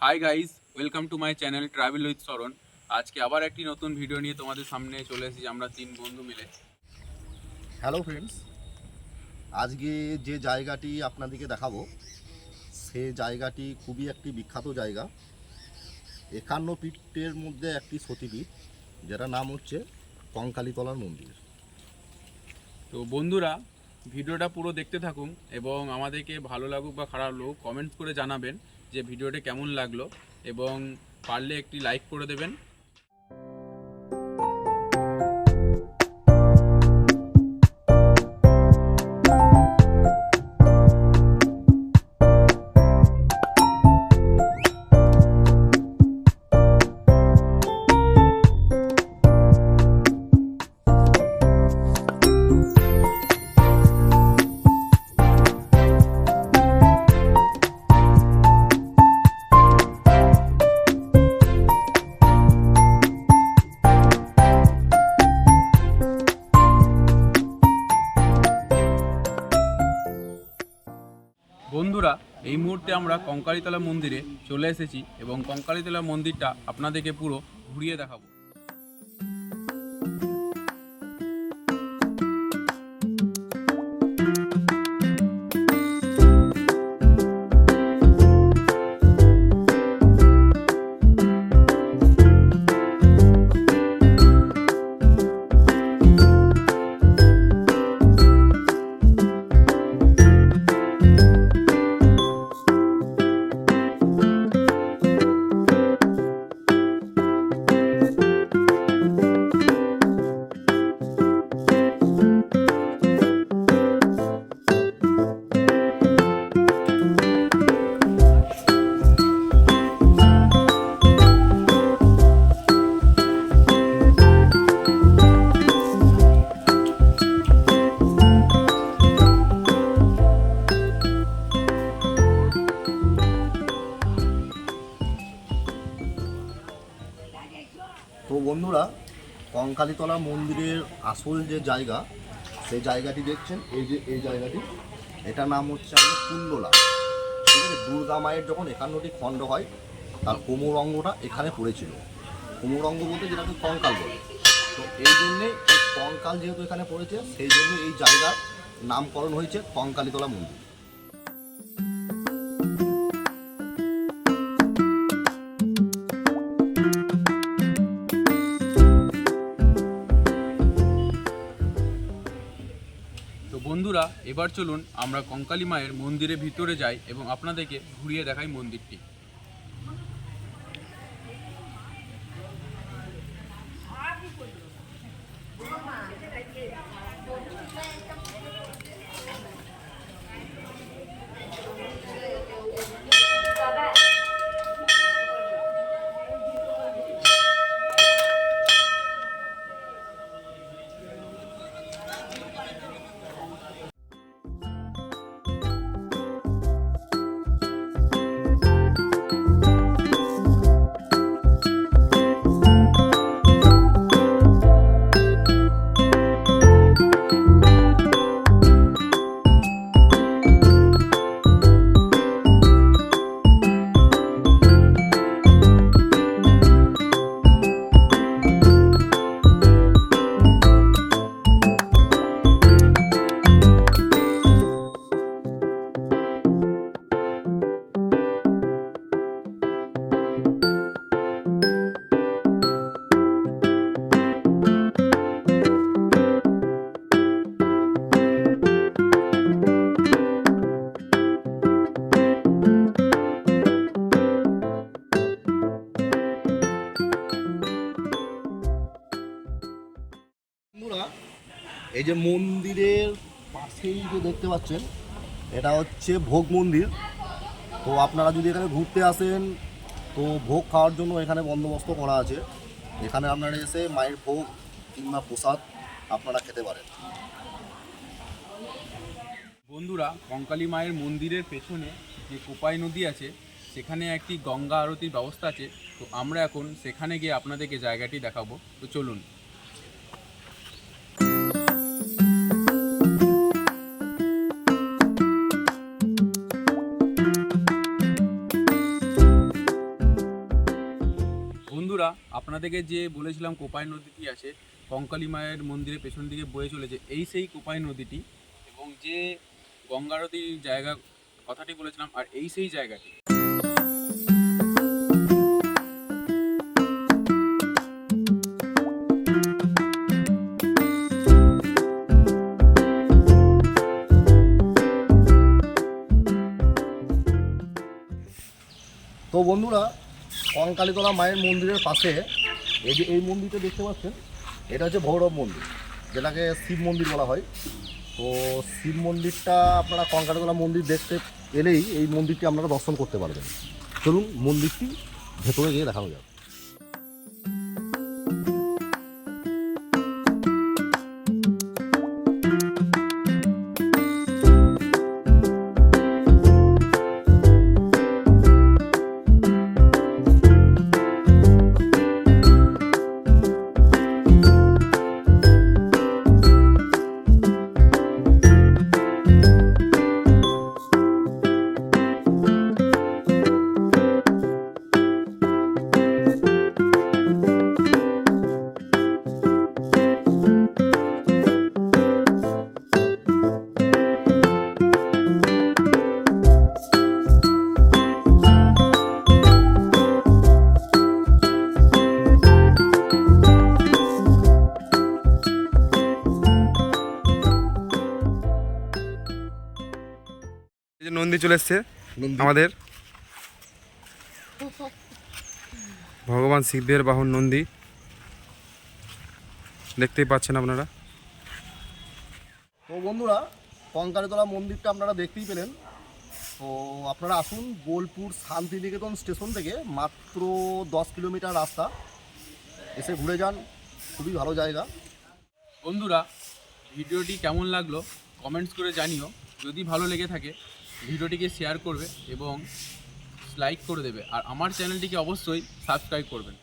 Hi guys, welcome to my channel travel with শরণ। আজকে আবার একটি নতুন ভিডিও নিয়ে তোমাদের সামনে চলে এসেছি আমরা তিন বন্ধু মিলে। হ্যালো ফ্রেন্ডস, আজকে যে জায়গাটি আপনাদেরকে দেখাবো সে জায়গাটি খুবই একটি বিখ্যাত জায়গা। 51 পীঠের মধ্যে একটি সতীপীঠ, যেটার নাম হচ্ছে কঙ্কালীতলার মন্দির। তো বন্ধুরা, ভিডিওটা পুরো দেখতে থাকুন এবং আমাদেরকে ভালো লাগুক বা খারাপ লাগুক কমেন্ট করে জানাবেন যে ভিডিওটা কেমন লাগলো, এবং পারলে একটি লাইক করে দেবেন। বন্ধুরা, এই মুহূর্তে আমরা কঙ্কালীতলা মন্দিরে চলে এসেছি এবং কঙ্কালীতলা মন্দিরটা আপনাদেরকে পুরো ঘুরিয়ে দেখাবো। তো বন্ধুরা, কঙ্কালীতলা মন্দিরের আসল যে জায়গা, সেই জায়গাটি দেখছেন, এই জায়গাটি, এটার নাম হচ্ছে আমাদের কুণ্ডলা। ঠিক আছে, দুর্গা মায়ের যখন 51টি খণ্ড হয় তার কোমর অঙ্গটা এখানে পড়েছিল। কোমর অঙ্গ বলতে যেটাকে কঙ্কাল বলে। তো এই জন্যে এই কঙ্কাল যেহেতু এখানে পড়েছে, সেই জন্য এই জায়গার নামকরণ হয়েছে কঙ্কালীতলা মন্দির। তো বন্ধুরা, এবার চলুন আমরা কঙ্কালী মায়ের মন্দিরের ভিতরে যাই এবং আপনাদেরকে ঘুরিয়ে দেখাই মন্দিরটি। বন্ধুরা, এই যে মন্দিরের পাশেই যে দেখতে পাচ্ছেন, এটা হচ্ছে ভোগ মন্দির। তো আপনারা যদি এখানে ঘুরতে আসেন, তো ভোগ খাওয়ার জন্য এখানে বন্দোবস্ত করা আছে। এখানে আপনারা এসে মায়ের ভোগ কিংবা প্রসাদ আপনারা খেতে পারেন। বন্ধুরা, কঙ্কালী মায়ের মন্দিরের পেছনে যে কোপাই নদী আছে, সেখানে একটি গঙ্গা আরতির ব্যবস্থা আছে। তো আমরা এখন সেখানে গিয়ে আপনাদেরকে জায়গাটি দেখাবো। তো চলুন। বন্ধুরা, আপনাদেরকে যে বলেছিলাম কোপাই নদীটি আছে কঙ্কালী মায়ের মন্দিরের পেছন দিকে বয়ে চলেছে, এই সেই কোপাই নদীটি, এবং যে গঙ্গারতির জায়গা কথাটি বলেছিলাম, আর এই সেই জায়গাটি। তো বন্ধুরা, কঙ্কালীতলা মায়ের মন্দিরের পাশে এই যে এই মন্দিরটা দেখতে পাচ্ছেন, এটা হচ্ছে ভৈরব মন্দির, যেটাকে শিব মন্দির বলা হয়। তো শিব মন্দিরটা আপনারা কঙ্কালীতলা মন্দির দেখতে এলেই এই মন্দিরটি আপনারা দর্শন করতে পারবেন। চলুন মন্দিরটি ভেতরে গিয়ে দেখানো যাবে। এই যে নন্দী চলে এসছে নন্দী। আমাদের, ভগবান শিবের বাহন নন্দী, দেখতেই পাচ্ছেন আপনারা। তো বন্ধুরা, কঙ্কালীতলা মন্দিরটা আপনারা দেখতেই পেলেন। তো আপনারা আসুন, বোলপুর শান্তিনিকেতন স্টেশন থেকে মাত্র 10 কিলোমিটার রাস্তা, এসে ঘুরে যান, খুবই ভালো জায়গা। বন্ধুরা, ভিডিওটি কেমন লাগলো কমেন্টস করে জানিও। যদি ভালো লেগে থাকে ভিডিওটিকে শেয়ার করবে এবং লাইক করে দেবে, আর আমার চ্যানেলটিকে অবশ্যই সাবস্ক্রাইব করবেন।